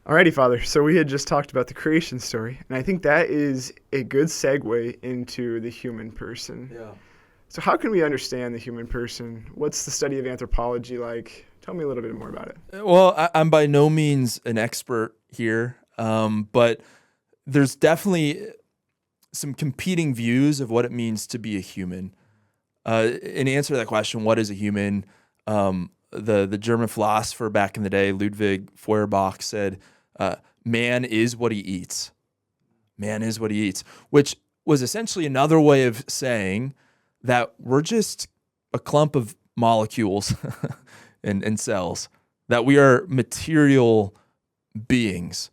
Alrighty, Father. So we had just talked about the creation story, and I think that is a good segue into the human person. Yeah. So how can we understand the human person? What's the study of anthropology like? Tell me a little bit more about it. Well, I'm by no means an expert here, but there's definitely some competing views of what it means to be a human. In answer to that question, what is a human? The German philosopher back in the day, Ludwig Feuerbach, said, "Man is what he eats." Man is what he eats, which was essentially another way of saying that we're just a clump of molecules and cells, that we are material beings,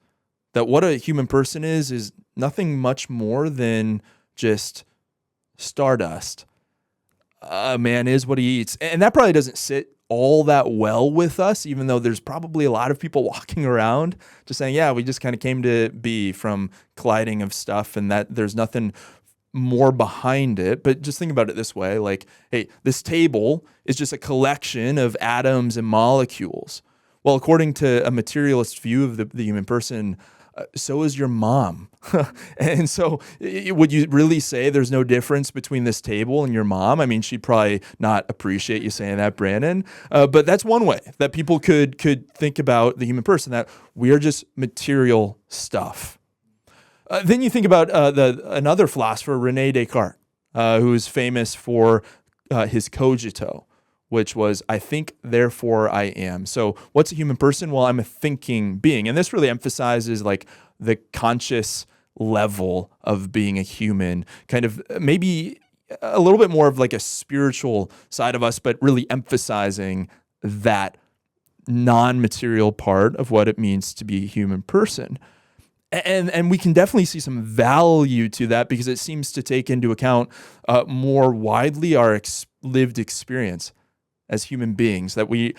that what a human person is nothing much more than just stardust. A man is what he eats. And that probably doesn't sit all that well with us, even though there's probably a lot of people walking around just saying, yeah, we just kind of came to be from colliding of stuff and that there's nothing more behind it. But just think about it this way, like, hey, this table is just a collection of atoms and molecules. Well, according to a materialist view of the human person, so is your mom. And so would you really say there's no difference between this table and your mom? I mean, she'd probably not appreciate you saying that, Brandon. But that's one way that people could think about the human person, that we are just material stuff. Then you think about another philosopher, Rene Descartes, who is famous for his cogito, which was, I think, therefore I am. So what's a human person? Well, I'm a thinking being. And this really emphasizes like the conscious level of being a human, kind of maybe a little bit more of like a spiritual side of us, but really emphasizing that non-material part of what it means to be a human person. And we can definitely see some value to that because it seems to take into account more widely our lived experience as human beings, that we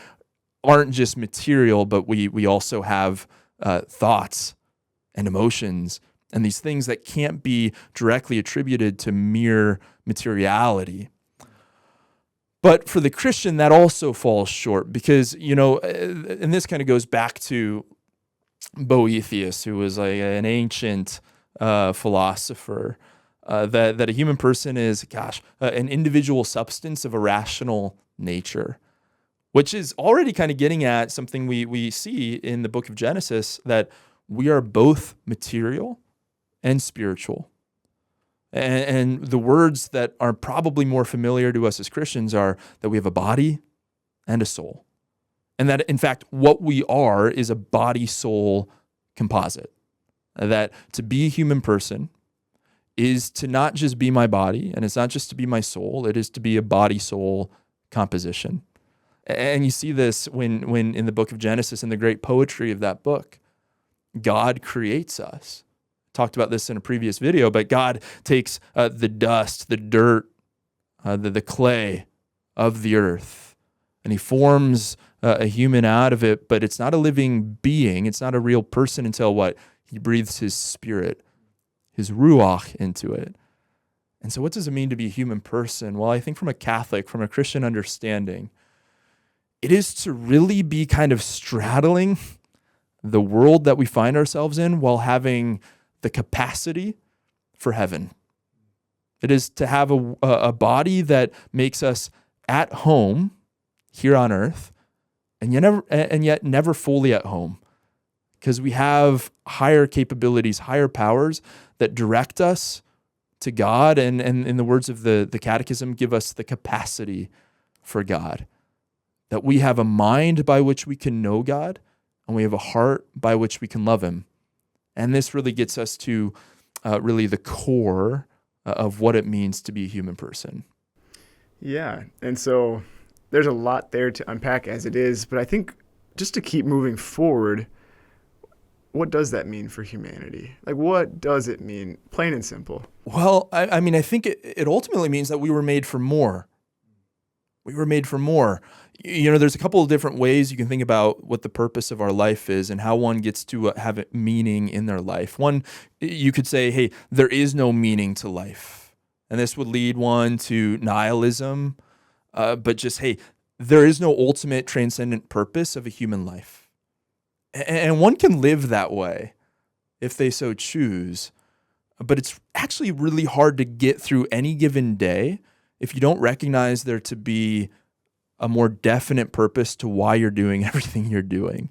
aren't just material, but we also have thoughts and emotions and these things that can't be directly attributed to mere materiality. But for the Christian, that also falls short because, and this kind of goes back to Boethius, who was like an ancient philosopher, that a human person is, an individual substance of a rational nature, which is already kind of getting at something we see in the book of Genesis, that we are both material and spiritual. And the words that are probably more familiar to us as Christians are that we have a body and a soul. And that, in fact, what we are is a body-soul composite. That to be a human person is to not just be my body, and it's not just to be my soul, it is to be a body-soul composition. And you see this when in the book of Genesis, in the great poetry of that book, God creates us. Talked about this in a previous video, but God takes the dust, the dirt, the clay of the earth, and he forms a human out of it, but it's not a living being. It's not a real person until what? He breathes his spirit, his ruach into it. And so what does it mean to be a human person? Well, I think from a Christian understanding, it is to really be kind of straddling the world that we find ourselves in while having the capacity for heaven. It is to have a body that makes us at home here on earth, and yet never fully at home, because we have higher capabilities, higher powers that direct us to God, and in the words of the Catechism, give us the capacity for God. That we have a mind by which we can know God, and we have a heart by which we can love him. And this really gets us to really the core of what it means to be a human person. Yeah, and so there's a lot there to unpack as it is, but I think just to keep moving forward, what does that mean for humanity? Like, what does it mean, plain and simple? Well, I mean, I think it ultimately means that we were made for more. We were made for more. There's a couple of different ways you can think about what the purpose of our life is and how one gets to have meaning in their life. One, you could say, hey, there is no meaning to life. And this would lead one to nihilism, but just, hey, there is no ultimate transcendent purpose of a human life. And one can live that way if they so choose. But it's actually really hard to get through any given day if you don't recognize there to be a more definite purpose to why you're doing everything you're doing.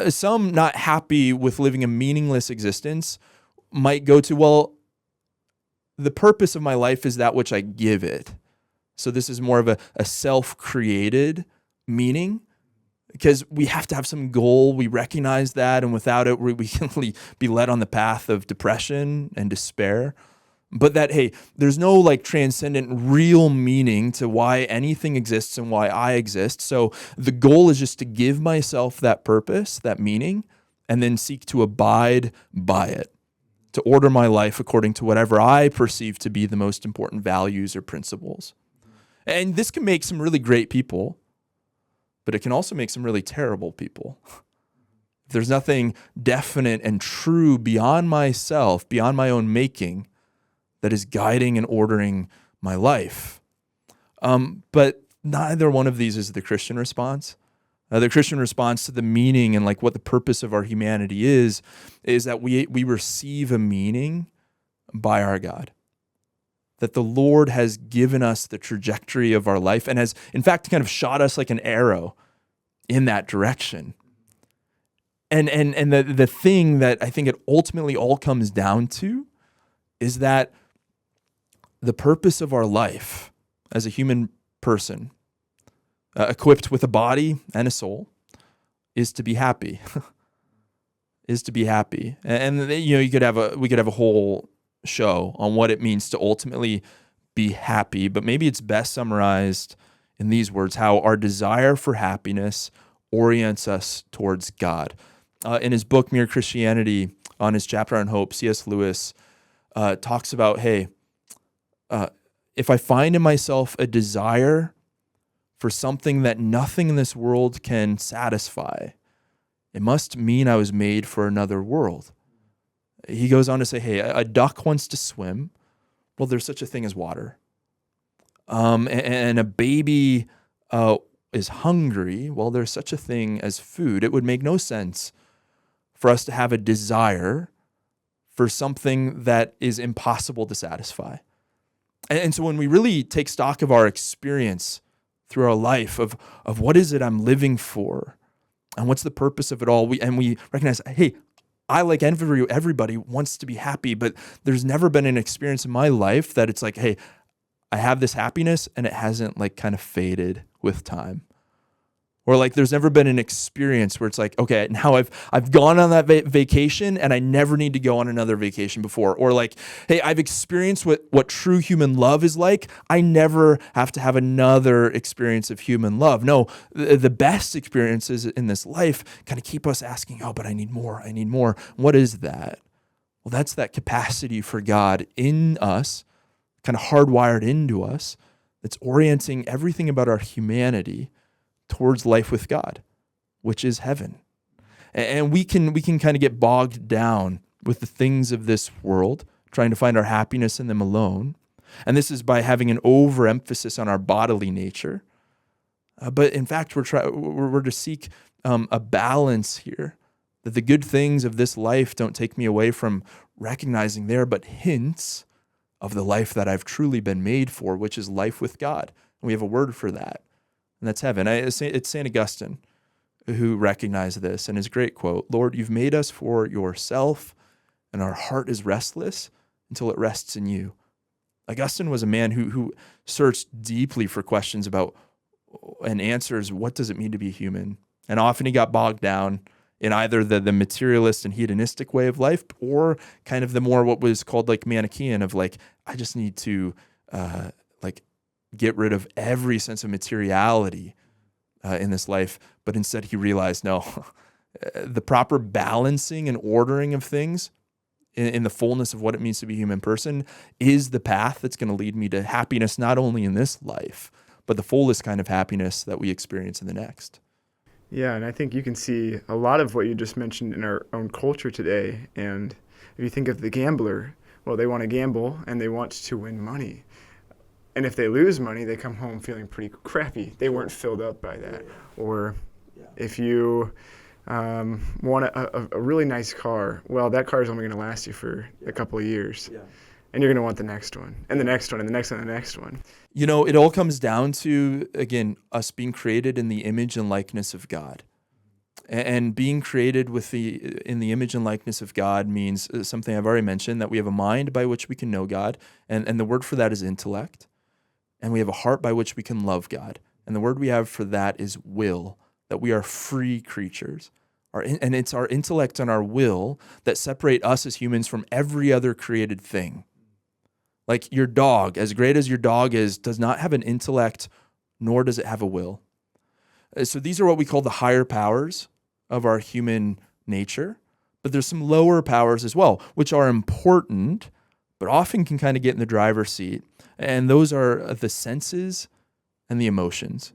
Some not happy with living a meaningless existence might go to, well, the purpose of my life is that which I give it. So this is more of a self-created meaning, because we have to have some goal. We recognize that, and without it, we can be led on the path of depression and despair. But that, hey, there's no like transcendent real meaning to why anything exists and why I exist. So the goal is just to give myself that purpose, that meaning, and then seek to abide by it, to order my life according to whatever I perceive to be the most important values or principles. And this can make some really great people, but it can also make some really terrible people. If there's nothing definite and true beyond myself, beyond my own making, that is guiding and ordering my life. But neither one of these is the Christian response. The Christian response to the meaning and like what the purpose of our humanity is that we receive a meaning by our God. That the Lord has given us the trajectory of our life and has, in fact, kind of shot us like an arrow in that direction. And the thing that I think it ultimately all comes down to is that the purpose of our life as a human person, equipped with a body and a soul, is to be happy. Is to be happy. And we could have a whole show on what it means to ultimately be happy, but maybe it's best summarized in these words: how our desire for happiness orients us towards God. In his book Mere Christianity, on his chapter on hope, C.S. Lewis talks about, hey, if I find in myself a desire for something that nothing in this world can satisfy, it must mean I was made for another world. He goes on to say, hey, a duck wants to swim. Well, there's such a thing as water. And a baby is hungry. Well, there's such a thing as food. It would make no sense for us to have a desire for something that is impossible to satisfy. And so when we really take stock of our experience through our life of what is it I'm living for and what's the purpose of it all, we recognize, hey, I, like everybody, wants to be happy, but there's never been an experience in my life that it's like, hey, I have this happiness and it hasn't like kind of faded with time. Or like there's never been an experience where it's like, okay, now I've gone on that vacation and I never need to go on another vacation before. Or like, hey, I've experienced what true human love is like. I never have to have another experience of human love. No, the best experiences in this life kind of keep us asking, oh, but I need more. I need more. What is that? Well, that's that capacity for God in us, kind of hardwired into us, that's orienting everything about our humanity towards life with God, which is heaven. And we can kind of get bogged down with the things of this world, trying to find our happiness in them alone. And this is by having an overemphasis on our bodily nature. But in fact, we're to seek a balance here, that the good things of this life don't take me away from recognizing there, but hints of the life that I've truly been made for, which is life with God. And we have a word for that. And that's heaven. It's St. Augustine who recognized this, and his great quote, Lord, you've made us for yourself, and our heart is restless until it rests in you. Augustine was a man who searched deeply for questions about and answers, what does it mean to be human? And often he got bogged down in either the materialist and hedonistic way of life, or kind of the more what was called like Manichaean of like, I just need to get rid of every sense of materiality in this life. But instead he realized, no, the proper balancing and ordering of things in the fullness of what it means to be a human person is the path that's going to lead me to happiness, not only in this life, but the fullest kind of happiness that we experience in the next. Yeah, and I think you can see a lot of what you just mentioned in our own culture today. And if you think of the gambler, well, they want to gamble and they want to win money. And if they lose money, they come home feeling pretty crappy. They weren't filled up by that. Or if you Want a really nice car. Well, that car is only going to last you for a couple of years. Yeah. And you're going to want the next one, and the next one, and the next one, and the next one. It all comes down to, again, us being created in the image and likeness of God. And being created in the image and likeness of God means something I've already mentioned, that we have a mind by which we can know God, and the word for that is intellect. And we have a heart by which we can love God. And the word we have for that is will, that we are free creatures. And it's our intellect and our will that separate us as humans from every other created thing. Like your dog, as great as your dog is, does not have an intellect, nor does it have a will. So these are what we call the higher powers of our human nature. But there's some lower powers as well, which are important, but often can kind of get in the driver's seat. And those are the senses and the emotions.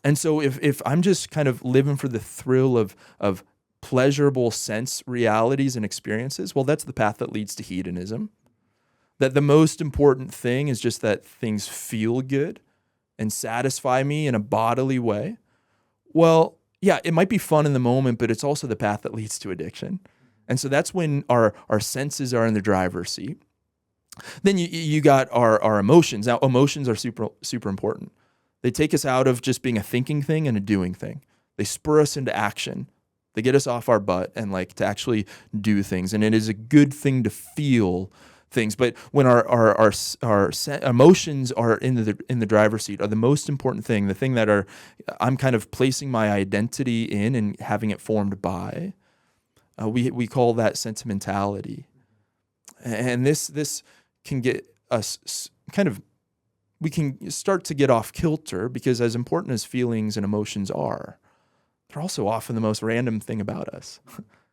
And so if I'm just kind of living for the thrill of pleasurable sense realities and experiences, well, that's the path that leads to hedonism. That the most important thing is just that things feel good and satisfy me in a bodily way. Well, yeah, it might be fun in the moment, but it's also the path that leads to addiction. And so that's when our senses are in the driver's seat. Then you got our emotions. Now, emotions are super important. They take us out of just being a thinking thing and a doing thing. They spur us into action. They get us off our butt and to actually do things. And it is a good thing to feel things. But when our emotions are in the driver's seat, are the most important thing, the thing that I'm kind of placing my identity in and having it formed by. We call that sentimentality. And this can get us we can start to get off kilter, because as important as feelings and emotions are, they're also often the most random thing about us.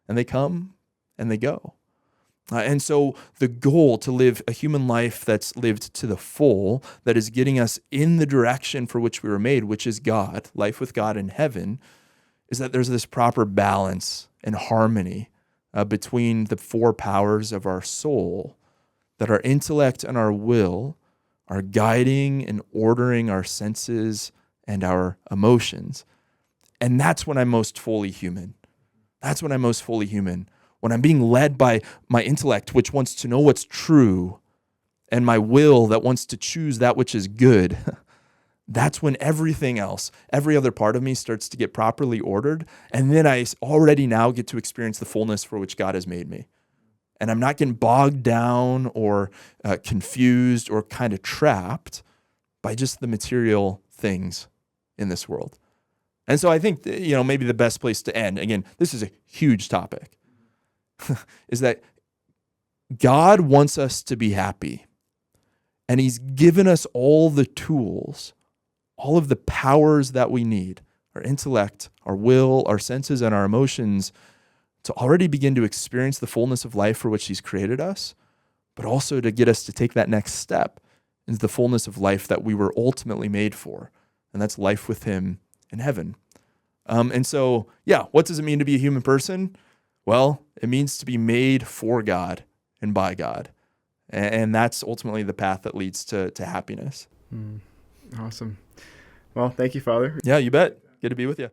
And they come and they go. And so the goal to live a human life that's lived to the full, that is getting us in the direction for which we were made, which is God, life with God in heaven, is that there's this proper balance and harmony between the four powers of our soul, that our intellect and our will are guiding and ordering our senses and our emotions. And that's when I'm most fully human. That's when I'm most fully human. When I'm being led by my intellect, which wants to know what's true, and my will that wants to choose that which is good, that's when everything else, every other part of me starts to get properly ordered. And then I already now get to experience the fullness for which God has made me. And I'm not getting bogged down or confused or kind of trapped by just the material things in this world. And so I think, maybe the best place to end, again, this is a huge topic, is that God wants us to be happy. And he's given us all the tools, all of the powers that we need, our intellect, our will, our senses, and our emotions, to already begin to experience the fullness of life for which he's created us, but also to get us to take that next step into the fullness of life that we were ultimately made for. And that's life with him in heaven. And so, what does it mean to be a human person? Well, it means to be made for God and by God. And that's ultimately the path that leads to happiness. Awesome. Well, thank you, Father. Yeah, you bet. Good to be with you.